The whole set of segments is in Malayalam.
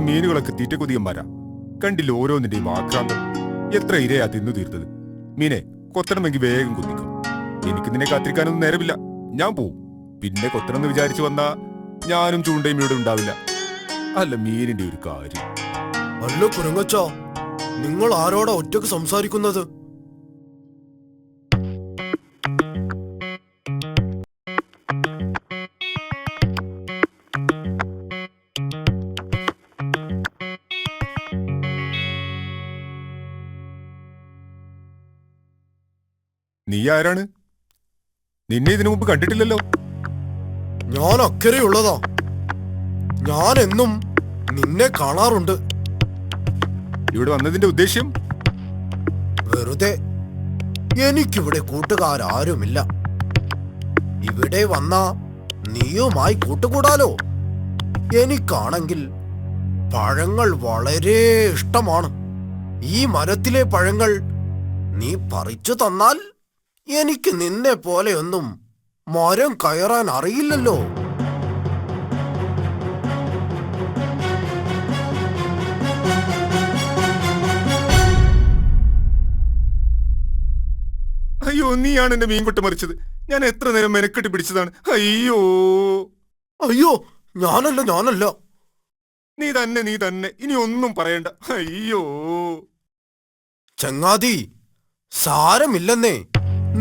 മീനുകളൊക്കെ തീറ്റ കൊതിയന്മാരാ. കണ്ടില്ല ഓരോന്നിന്റെയും ആക്രാന്തം. എത്ര ഇരയാ തിന്നു തീർത്തത്. മീനെ കൊത്തണമെങ്കിൽ വേഗം കൊത്തിക്കും. എനിക്ക് നിന്നെ കാത്തിരിക്കാനൊന്നും നേരമില്ല. ഞാൻ പോവും. പിന്നെ കൊത്തണമെന്ന് വിചാരിച്ചു വന്നാ ഞാനും ചൂണ്ടയും ഇവിടെ ഉണ്ടാവില്ല. അല്ല മീനിന്റെ ഒരു കാര്യം. അല്ല കുരങ്ങച്ചാ, നിങ്ങൾ ആരോടാ ഒറ്റക്ക് സംസാരിക്കുന്നത്? നീ ആരാണ്? നിന്നെ ഇതിനു മുമ്പ് കണ്ടിട്ടില്ലല്ലോ. ഞാൻ അക്കരെയുള്ളതാ. ഞാൻ എന്നും നിന്നെ കാണാറുണ്ട്. ഇവിടെ വന്നതിന്റെ ഉദ്ദേശ്യം? വെറുതെ. എനിക്കിവിടെ കൂട്ടുകാരാരുമില്ല. ഇവിടെ വന്നാ നീയുമായി കൂട്ടുകൂടാലോ. എനിക്കാണെങ്കിൽ പഴങ്ങൾ വളരെ ഇഷ്ടമാണ്. ഈ മരത്തിലെ പഴങ്ങൾ നീ പറിച്ചു തന്നാൽ എനിക്ക് നിന്നെ പോലെയൊന്നും മരം കയറാൻ അറിയില്ലല്ലോ. അയ്യോ, നീയാണ് എന്റെ മീൻകൊട്ട മറിച്ചത്. ഞാൻ എത്ര നേരം മെനക്കെട്ട് പിടിച്ചതാണ്. അയ്യോ അയ്യോ, ഞാനല്ല. നീ തന്നെ. ഇനി ഒന്നും പറയണ്ട. അയ്യോ ചങ്ങാതി, സാരമില്ലെന്നേ.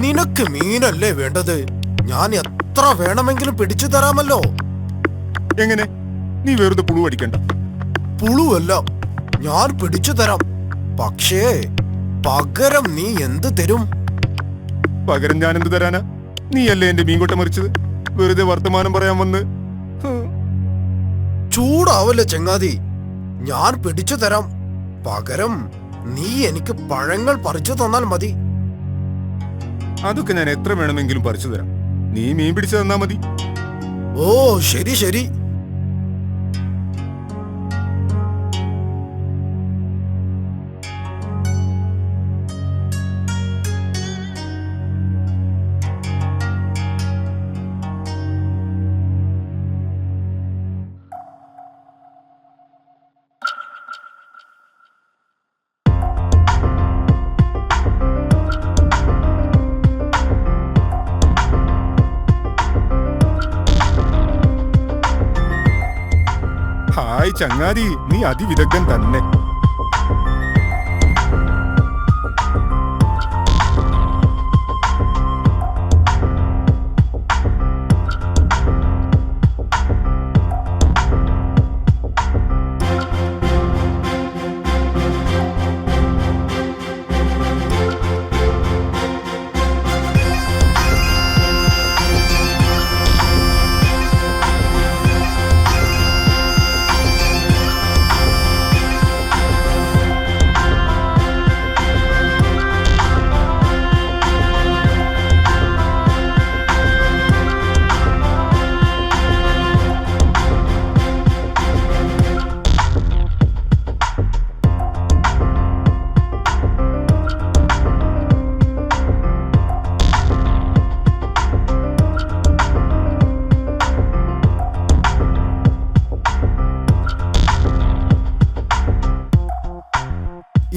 നിനക്ക് മീനല്ലേ വേണ്ടത്? ഞാൻ എത്ര വേണമെങ്കിലും പിടിച്ചു തരാമല്ലോ. എങ്ങനെ? നീ വെറുതെ പുഴു അടിക്കണ്ട. പുളുവല്ല, ഞാൻ പിടിച്ചു തരാം. പക്ഷേ പകരം നീ എന്ത് തരും? പകരം ഞാൻ എന്ത് തരാനാ? നീയല്ലേ എന്റെ മീൻകൊട്ട മറിച്ചത്. വെറുതെ വർത്തമാനം പറയാൻ വന്ന്. ചൂടാവല്ലേ ചങ്ങാതി. ഞാൻ പിടിച്ചു തരാം. പകരം നീ എനിക്ക് പഴങ്ങൾ പറിച്ചു തന്നാൽ മതി. അതൊക്കെ ഞാൻ എത്ര വേണമെങ്കിലും പറിച്ചു തരാം. നീ മീൻ പിടിച്ചു തന്നാ മതി. ഓ ശരി ശരി. ഹായ് ചങ്ങാതി, നീ അതിവിദഗ്ധൻ തന്നെ.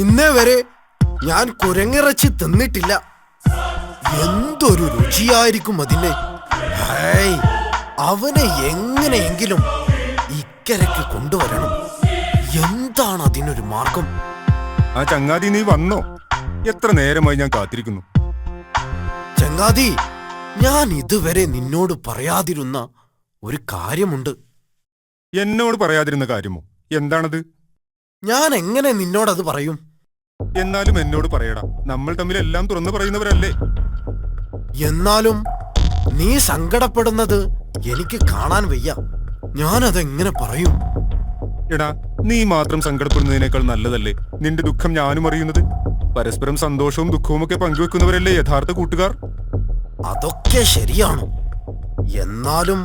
ഇന്നേ വരെ ഞാൻ കുരങ്ങിറച്ചി തിന്നിട്ടില്ല. എന്തൊരു രുചിയായിരിക്കും അതിന്. ഹേയ്, അവനെ എങ്ങനെയെങ്കിലും ഇക്കരയ്ക്ക് കൊണ്ടുവരണം. എന്താണ് അതിനൊരു മാർഗം? ആ ചങ്ങാതി, നീ വന്നോ? എത്ര നേരമായി ഞാൻ കാത്തിരിക്കുന്നു. ചങ്ങാതി, ഞാൻ ഇതുവരെ നിന്നോട് പറയാതിരുന്ന ഒരു കാര്യമുണ്ട്. എന്നോട് പറയാതിരുന്ന കാര്യമോ? എന്താണത്? ഞാൻ എങ്ങനെ നിന്നോടത് പറയും? എന്നാലും എന്നോട് പറയടാ. നമ്മൾ തമ്മിൽ എല്ലാം തുറന്നു പറയുന്നവരല്ലേ. എന്നാലും നീ സങ്കടപ്പെടുന്നത് എനിക്ക് കാണാൻ വയ്യ. ഞാനതെങ്ങനെ പറയും? എടാ, നീ മാത്രം സങ്കടപ്പെടുന്നതിനേക്കാൾ നല്ലതല്ലേ നിന്റെ ദുഃഖം ഞാനും അറിയുന്നത്. പരസ്പരം സന്തോഷവും ദുഃഖവും ഒക്കെ പങ്കുവെക്കുന്നവരല്ലേ യഥാർത്ഥ കൂട്ടുകാർ. അതൊക്കെ ശരിയാണ്. എന്നാലും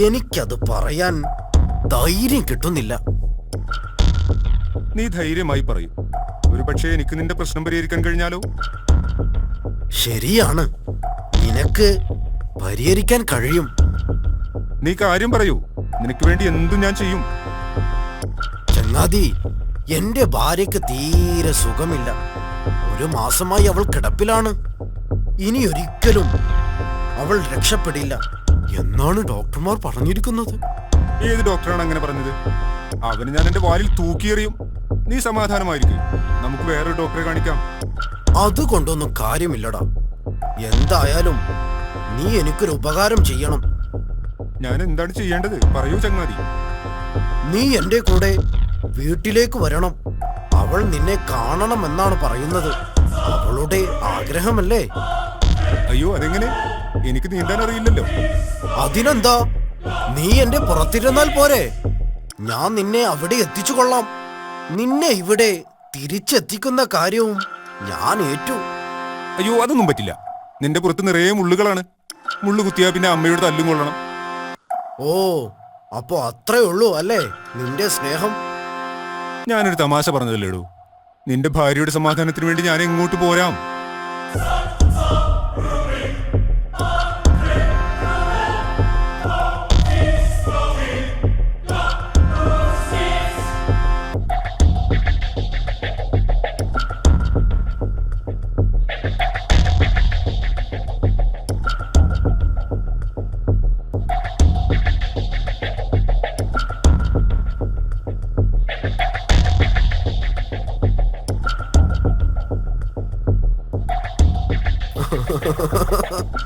എനിക്കത് പറയാൻ ധൈര്യം കിട്ടുന്നില്ല. നീ ധൈര്യമായി പറയൂ. ഒരു പക്ഷേ എനിക്ക് നിന്റെ പ്രശ്നം പരിഹരിക്കാൻ കഴിഞ്ഞാലോ? ശരിയാണ്, നിനക്ക് പരിഹരിക്കാൻ കഴിയും. നീ കാര്യം പറയൂ. നിനക്ക് വേണ്ടി എന്തും ഞാൻ ചെയ്യും. ചങ്ങാതി, എന്റെ ഭാര്യക്ക് തീരെ സുഖമില്ല. 1 മാസമായി അവൾ കിടപ്പിലാണ്. ഇനി ഒരിക്കലും അവൾ രക്ഷപ്പെടില്ല എന്നാണ് ഡോക്ടർമാർ പറഞ്ഞിരിക്കുന്നത്. ഏത് ഡോക്ടറാണ് അങ്ങനെ പറഞ്ഞത്? അവന് ഞാൻ എന്റെ വാലിൽ തൂക്കിയെറിയും. നീ സമാധാനമായിരിക്കും, നമുക്ക് വേറൊരു ഡോക്ടറെ കാണിക്കാം. അതുകൊണ്ടൊന്നും കാര്യമില്ലടാ. എന്തായാലും നീ എനിക്കൊരു ഉപകാരം ചെയ്യണം. ഞാൻ എന്താണ് ചെയ്യേണ്ടത് പറയൂ ചങ്ങാതി. നീ എന്റെ കൂടെ വീട്ടിലേക്ക് വരണം. അവൾ നിന്നെ കാണണമെന്നാണ് പറയുന്നത്. അവളുടെ ആഗ്രഹമല്ലേ? അയ്യോ, അതെങ്ങനെ? എനിക്ക് നീന്താൻ അറിയില്ലല്ലോ. അതിനെന്താ, നീ എന്റെ പുറത്തിരുന്നാൽ പോരെ? ഞാൻ നിന്നെ അവിടെ എത്തിച്ചു കൊള്ളാം. നിന്നെ ഇവിടെ തിരിച്ചെത്തിക്കുന്ന കാര്യവും ഞാൻ ഏറ്റു. അയ്യോ, അതൊന്നും പറ്റില്ല. നിന്റെ പുറത്ത് നിറയെ മുള്ളുകളാണ്. മുള്ളു കുത്തിയാ പിന്നെ അമ്മയോട് തല്ലും കൊള്ളണം. ഓ, അപ്പോ അത്രേ ഉള്ളൂ അല്ലേ നിന്റെ സ്നേഹം? ഞാനൊരു തമാശ പറഞ്ഞതല്ലേടൂ. നിന്റെ ഭാര്യയുടെ സമാധാനത്തിന് വേണ്ടി ഞാൻ എങ്ങോട്ട് പോരാം?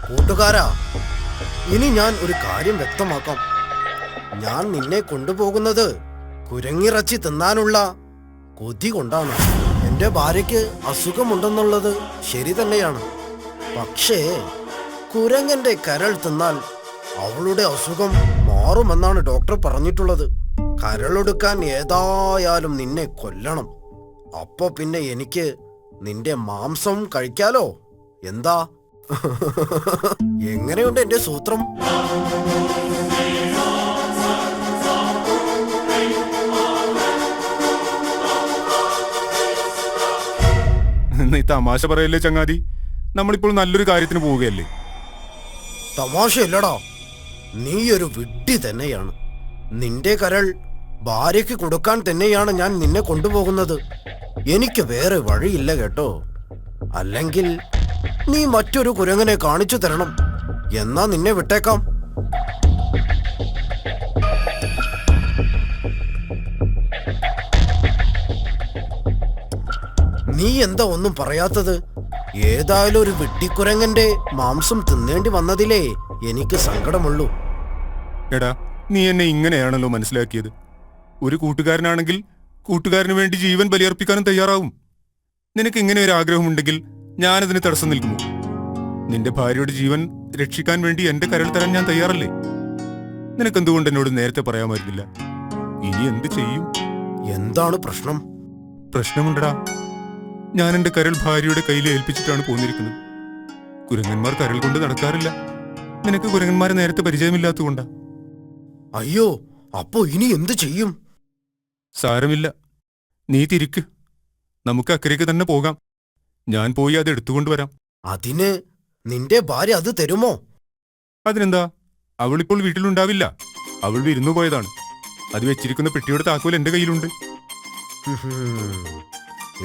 കൂട്ടുകാരാ, ഇനി ഞാൻ ഒരു കാര്യം വ്യക്തമാക്കാം. ഞാൻ നിന്നെ കൊണ്ടുപോകുന്നത് കുരങ്ങിറച്ചി തിന്നാനുള്ള കൊതി കൊണ്ടാണ്. എന്റെ ഭാര്യയ്ക്ക് അസുഖമുണ്ടെന്നുള്ളത് ശരി തന്നെയാണ്. പക്ഷേ കുരങ്ങന്റെ കരൾ തിന്നാൽ അവളുടെ അസുഖം മാറുമെന്നാണ് ഡോക്ടർ പറഞ്ഞിട്ടുള്ളത്. കരളെടുക്കാൻ ഏതായാലും നിന്നെ കൊല്ലണം. അപ്പൊ പിന്നെ എനിക്ക് നിന്റെ മാംസം കഴിക്കാലോ. എന്താ? എങ്ങനെയുണ്ട് എന്റെ സൂത്രം? നീ തമാശ പറയല്ലേ ചങ്ങാതി. നമ്മളിപ്പോൾ നല്ലൊരു കാര്യത്തിന് പോവുകയല്ലേ. തമാശയല്ലടാ, നീ ഒരു വിഡ്ഢി തന്നെയാണ്. നിന്റെ കരൾ ഭാര്യയ്ക്ക് കൊടുക്കാൻ തന്നെയാണ് ഞാൻ നിന്നെ കൊണ്ടുപോകുന്നത്. എനിക്ക് വേറെ വഴിയില്ല കേട്ടോ. അല്ലെങ്കിൽ നീ മറ്റൊരു കുരങ്ങനെ കാണിച്ചു തരണം. എന്നാ നിന്നെ വിട്ടേക്കാം. നീ എന്താ ഒന്നും പറയാത്തത്? ഏതായാലും ഒരു വെട്ടിക്കുരങ്ങന്റെ മാംസം തിന്നേണ്ടി വന്നതിലേ എനിക്ക് സങ്കടമുള്ളൂ. എടാ, നീ എന്നെ ഇങ്ങനെയാണല്ലോ മനസ്സിലാക്കിയത്. ഒരു കൂട്ടുകാരനാണെങ്കിൽ കൂട്ടുകാരന് വേണ്ടി ജീവൻ ബലിയർപ്പിക്കാനും തയ്യാറാവും. നിനക്ക് ഇങ്ങനെ ഒരു ആഗ്രഹമുണ്ടെങ്കിൽ ഞാനതിന് തടസ്സം നിൽക്കുമോ? നിന്റെ ഭാര്യയുടെ ജീവൻ രക്ഷിക്കാൻ വേണ്ടി എന്റെ കരൾ തരാൻ ഞാൻ തയ്യാറല്ലേ? നിനക്കെന്തുകൊണ്ട് എന്നോട് നേരത്തെ പറയാമായിരുന്നില്ല? ഇനി എന്ത് ചെയ്യും? എന്താണ് പ്രശ്നം? പ്രശ്നമുണ്ടടാ. ഞാൻ എന്റെ കരൾ ഭാര്യയുടെ കയ്യിൽ ഏൽപ്പിച്ചിട്ടാണ് പോന്നിരിക്കുന്നത്. കുരങ്ങന്മാർ കരൾ കൊണ്ട് നടക്കാറില്ല. നിനക്ക് കുരങ്ങന്മാരെ നേരത്തെ പരിചയമില്ലാത്തതുകൊണ്ടാ. അയ്യോ, അപ്പോ ഇനി എന്ത് ചെയ്യും? സാരമില്ല, നീ തിരിക്ക്. നമുക്ക് അക്കരയ്ക്ക് തന്നെ പോകാം. ഞാൻ പോയി അത് എടുത്തുകൊണ്ടുവരാം. അതിന് നിന്റെ ഭാര്യ അത് തരുമോ? അതിനെന്താ, അവളിപ്പോൾ വീട്ടിലുണ്ടാവില്ല. അവൾ വിരുന്നു പോയതാണ്. അത് വെച്ചിരിക്കുന്ന പെട്ടിയുടെ താക്കോൽ എന്റെ കയ്യിലുണ്ട്.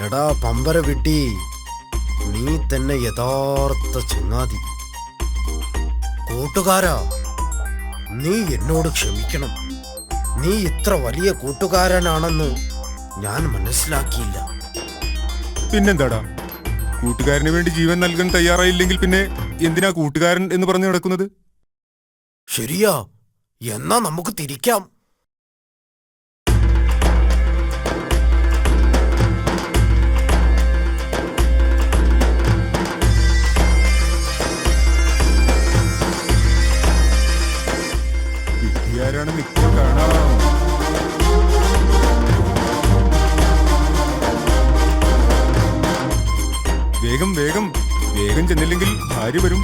എടാ പമ്പര വിട്ടി, നീ തന്നെ യഥാർത്ഥ ചങ്ങാതി. കൂട്ടുകാരാ, നീ എന്നോട് ക്ഷമിക്കണം. നീ ഇത്ര വലിയ കൂട്ടുകാരനാണെന്ന് ഞാൻ മനസ്സിലാക്കിയില്ല. പിന്നെന്താടാ, കൂട്ടുകാരന് വേണ്ടി ജീവൻ നൽകാൻ തയ്യാറായില്ലെങ്കിൽ പിന്നെ എന്തിനാ കൂട്ടുകാരൻ എന്ന് പറഞ്ഞു നടക്കുന്നത്? ശരിയാ, എന്നാ നമുക്ക് തിരിക്കാം. വിദ്യാരാണ് നിൽക്കാൻ കാണാം. വേഗം വേഗം വേഗം ചെന്നില്ലെങ്കിൽ ഭാര്യ വരും.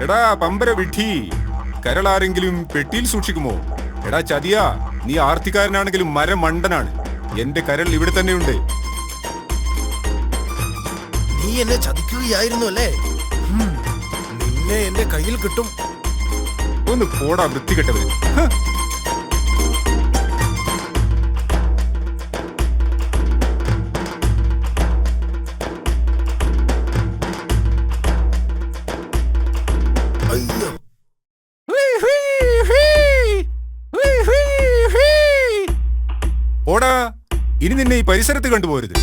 എടാ പമ്പര വിഡ്ഢി, കരളാരെങ്കിലും പെട്ടിയിൽ സൂക്ഷിക്കുമോ? എടാ ചതിയാ, നീ ആർത്തിക്കാരനാണെങ്കിലും മരമണ്ടനാണ്. എന്റെ കരൾ ഇവിടെ തന്നെയുണ്ട്. നീ എന്നെ ചതിക്കുകയായിരുന്നു അല്ലേ? നിന്നെ എന്റെ കയ്യിൽ കിട്ടും. ഒന്ന് പോടാ വൃത്തികെട്ടവര്. അയ്യോ, ഓടാ, ഇനി നിന്നെ ഈ പരിസരത്ത് കണ്ടുപോരുത്.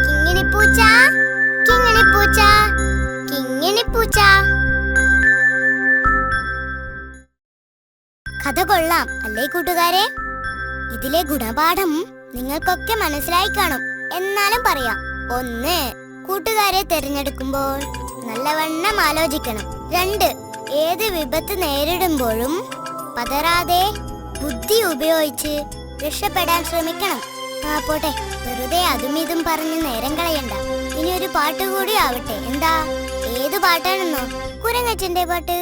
കിങ്ങിണിപ്പൂച്ച, കിങ്ങിണിപ്പൂച്ച, കിങ്ങിണിപ്പൂച്ച. കഥ കൊള്ളാം അല്ലേ കൂട്ടുകാരെ? ഇതിലെ ഗുണപാഠം നിങ്ങൾക്കൊക്കെ മനസ്സിലായി കാണും. എന്നാലും പറയാം. 1. കൂട്ടുകാരെ തിരഞ്ഞെടുക്കുമ്പോൾ നല്ലവണ്ണം ആലോചിക്കണം. 2. ഏത് വിപത്ത് നേരിടുമ്പോഴും പതറാതെ ബുദ്ധി ഉപയോഗിച്ച് രക്ഷപ്പെടാൻ ശ്രമിക്കണം. പോട്ടെ, വെറുതെ അതും ഇതും പറഞ്ഞ് നേരം കളയണ്ട. ഇനി ഒരു പാട്ട് കൂടി ആവട്ടെ. എന്താ? ഏത് പാട്ടാണെന്നോ? കുരങ്ങച്ചന്റെ പാട്ട്.